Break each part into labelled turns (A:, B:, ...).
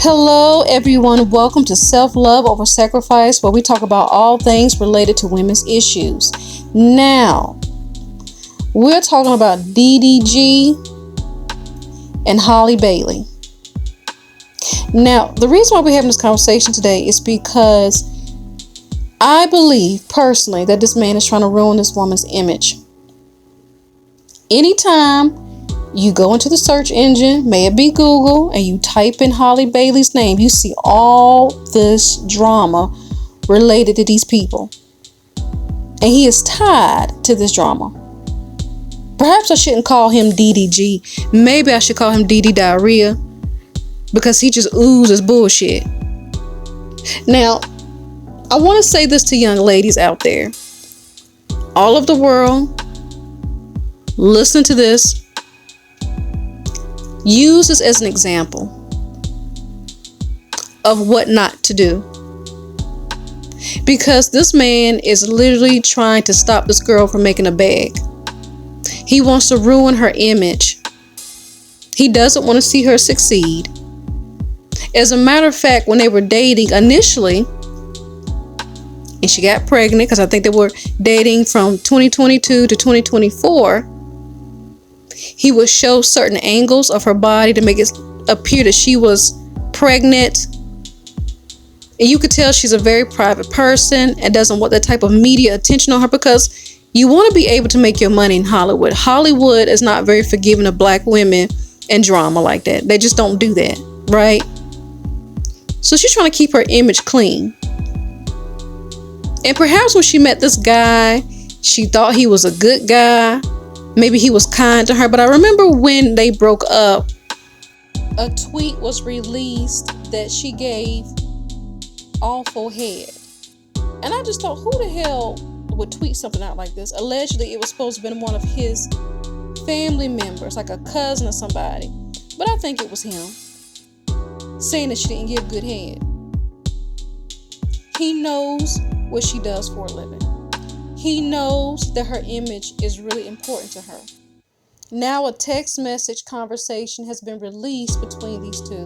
A: Hello, everyone. Welcome to Self Love Over Sacrifice, where we talk about all things related to women's issues. Now, we're talking about DDG and Holly Bailey. Now, the reason why we're having this conversation today is because I believe personally that this man is trying to ruin this woman's image. Anytime you go into the search engine, may it be Google, and you type in Holly Bailey's name, you see all this drama related to these people. And he is tied to this drama. Perhaps I shouldn't call him DDG. Maybe I should call him DD Diarrhea, because he just oozes bullshit. Now, I want to say this to young ladies out there. All of the world, listen to this. Use this as an example of what not to do. Because this man is literally trying to stop this girl from making a bag. He wants to ruin her image. He doesn't want to see her succeed. As a matter of fact, when they were dating initially, and she got pregnant, because I think they were dating from 2022 to 2024, he would show certain angles of her body to make it appear that she was pregnant. And you could tell she's a very private person and doesn't want that type of media attention on her, because you want to be able to make your money in Hollywood. Hollywood is not very forgiving of black women and drama like that. They just don't do that, right? So she's trying to keep her image clean. And perhaps when she met this guy, she thought he was a good guy. Maybe he was kind to her. But I remember when they broke up, a tweet was released that she gave awful head. And I just thought, who the hell would tweet something out like this? Allegedly, it was supposed to have been one of his family members, like a cousin or somebody. But I think it was him, saying that she didn't give good head. He knows what she does for a living. He knows that her image is really important to her. Now a text message conversation has been released between these two,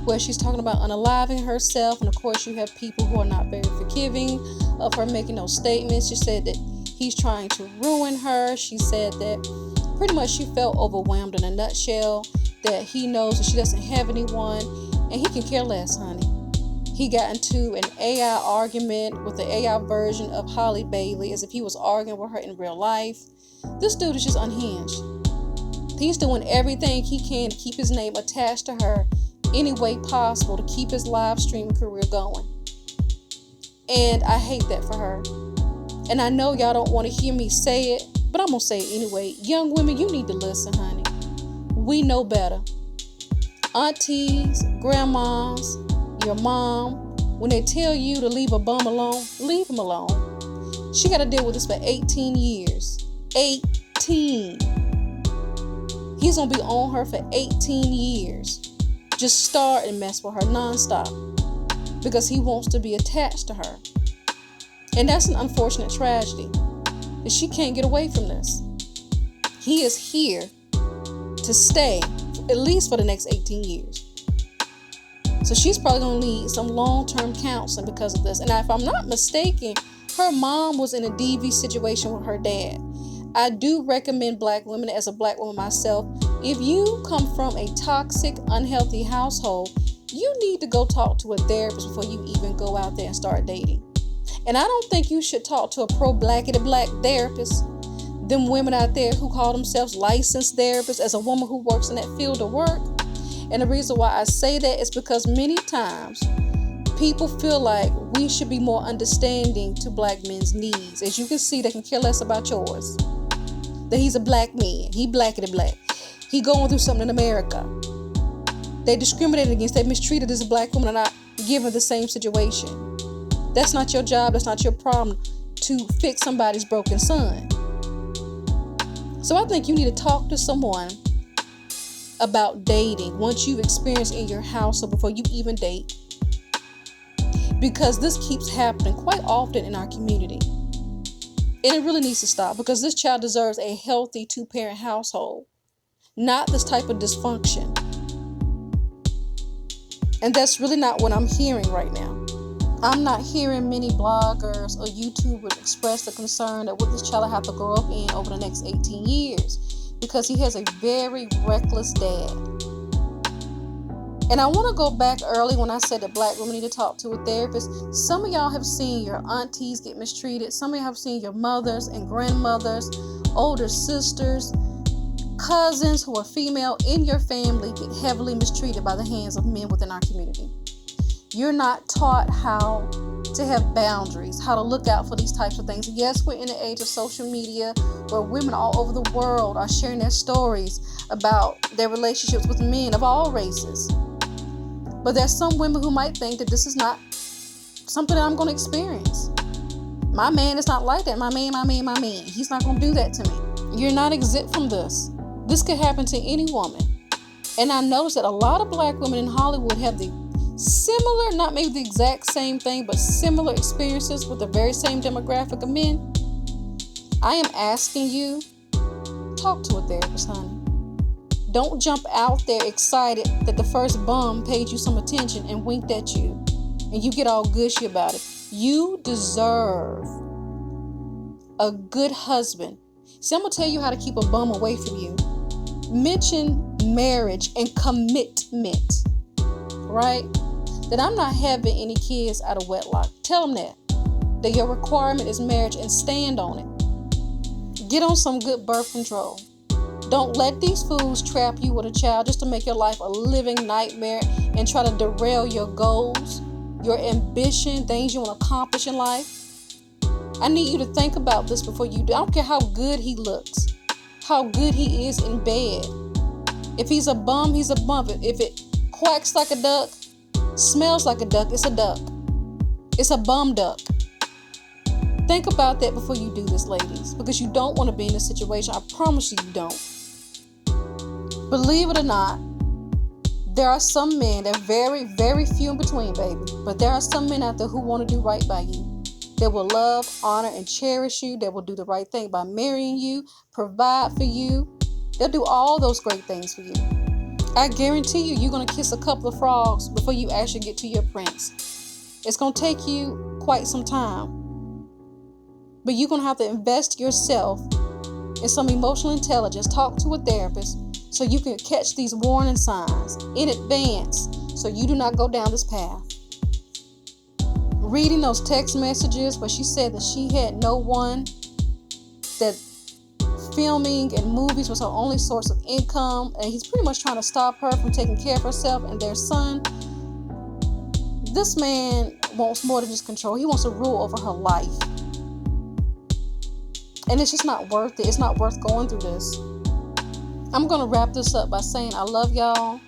A: where she's talking about unaliving herself. And of course you have people who are not very forgiving of her making those statements. She said that he's trying to ruin her. She said that pretty much she felt overwhelmed in a nutshell, that he knows that she doesn't have anyone and he can care less, honey. He got into an AI argument with the AI version of Holly Bailey, as if he was arguing with her in real life. This dude is just unhinged. He's doing everything he can to keep his name attached to her any way possible, to keep his live streaming career going. And I hate that for her. And I know y'all don't want to hear me say it, but I'm going to say it anyway. Young women, you need to listen, honey. We know better. Aunties, grandmas, your mom, when they tell you to leave a bum alone, leave him alone. She got to deal with this for 18 years. 18. He's going to be on her for 18 years. Just start and mess with her nonstop, because he wants to be attached to her. And that's an unfortunate tragedy, that she can't get away from this. He is here to stay, at least for the next 18 years. So she's probably going to need some long-term counseling because of this. And if I'm not mistaken, her mom was in a DV situation with her dad. I do recommend black women, as a black woman myself, if you come from a toxic, unhealthy household, you need to go talk to a therapist before you even go out there and start dating. And I don't think you should talk to a pro-blackity-black therapist. Them women out there who call themselves licensed therapists, as a woman who works in that field of work. And the reason why I say that is because many times people feel like we should be more understanding to black men's needs. As you can see, they can care less about yours. That he's a black man. He blackity black. He going through something in America. They discriminated against, they mistreated this black woman and not given the same situation. That's not your job. That's not your problem to fix somebody's broken son. So I think you need to talk to someone about dating once you've experienced in your household before you even date, because this keeps happening quite often in our community, and it really needs to stop, because this child deserves a healthy 2-parent household, not this type of dysfunction. And that's really not what I'm hearing right now. I'm not hearing many bloggers or YouTubers express the concern that what this child will have to grow up in over the next 18 years because he has a very reckless dad. And I want to go back early when I said that black women need to talk to a therapist. Some of y'all have seen your aunties get mistreated. Some of y'all have seen your mothers and grandmothers, older sisters, cousins who are female in your family get heavily mistreated by the hands of men within our community. You're not taught how to have boundaries, how to look out for these types of things. Yes, we're in the age of social media where women all over the world are sharing their stories about their relationships with men of all races. But there's some women who might think that this is not something that I'm going to experience. My man is not like that. My man. He's not going to do that to me. You're not exempt from this. This could happen to any woman. And I noticed that a lot of black women in Hollywood have the similar, not maybe the exact same thing, but similar experiences with the very same demographic of men. I am asking you, talk to a therapist, honey. Don't jump out there excited that the first bum paid you some attention and winked at you and you get all gushy about it. You deserve a good husband. See, I'm going to tell you how to keep a bum away from you. Mention marriage and commitment, right? That I'm not having any kids out of wedlock. Tell them that your requirement is marriage and stand on it. Get on some good birth control. Don't let these fools trap you with a child just to make your life a living nightmare and try to derail your goals, your ambition, things you want to accomplish in life. I need you to think about this before you do. I don't care how good he looks, how good he is in bed. If he's a bum, he's a bum. If it quacks like a duck, smells like a duck, it's a duck. It's a bum duck. Think about that before you do this, ladies, because you don't want to be in this situation. I promise you don't. Believe it or not, there are some men, they're very, very few in between, baby, but there are some men out there who want to do right by you. They will love, honor, and cherish you. They will do the right thing by marrying you, provide for you. They'll do all those great things for you. I guarantee you, you're going to kiss a couple of frogs before you actually get to your prince. It's going to take you quite some time. But you're going to have to invest yourself in some emotional intelligence. Talk to a therapist so you can catch these warning signs in advance so you do not go down this path. Reading those text messages where she said that she had no one, that filming and movies was her only source of income, and he's pretty much trying to stop her from taking care of herself and their son. This man wants more than just control. He wants to rule over her life. And it's just not worth it. It's not worth going through this. I'm going to wrap this up by saying I love y'all.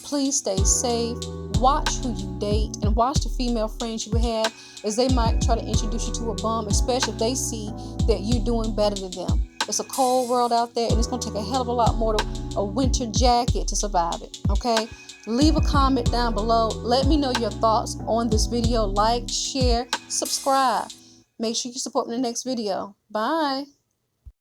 A: Please stay safe. Watch who you date and watch the female friends you have, as they might try to introduce you to a bum, especially if they see that you're doing better than them. It's a cold world out there, and it's going to take a hell of a lot more than a winter jacket to survive it, okay? Leave a comment down below. Let me know your thoughts on this video. Like, share, subscribe. Make sure you support me in the next video. Bye.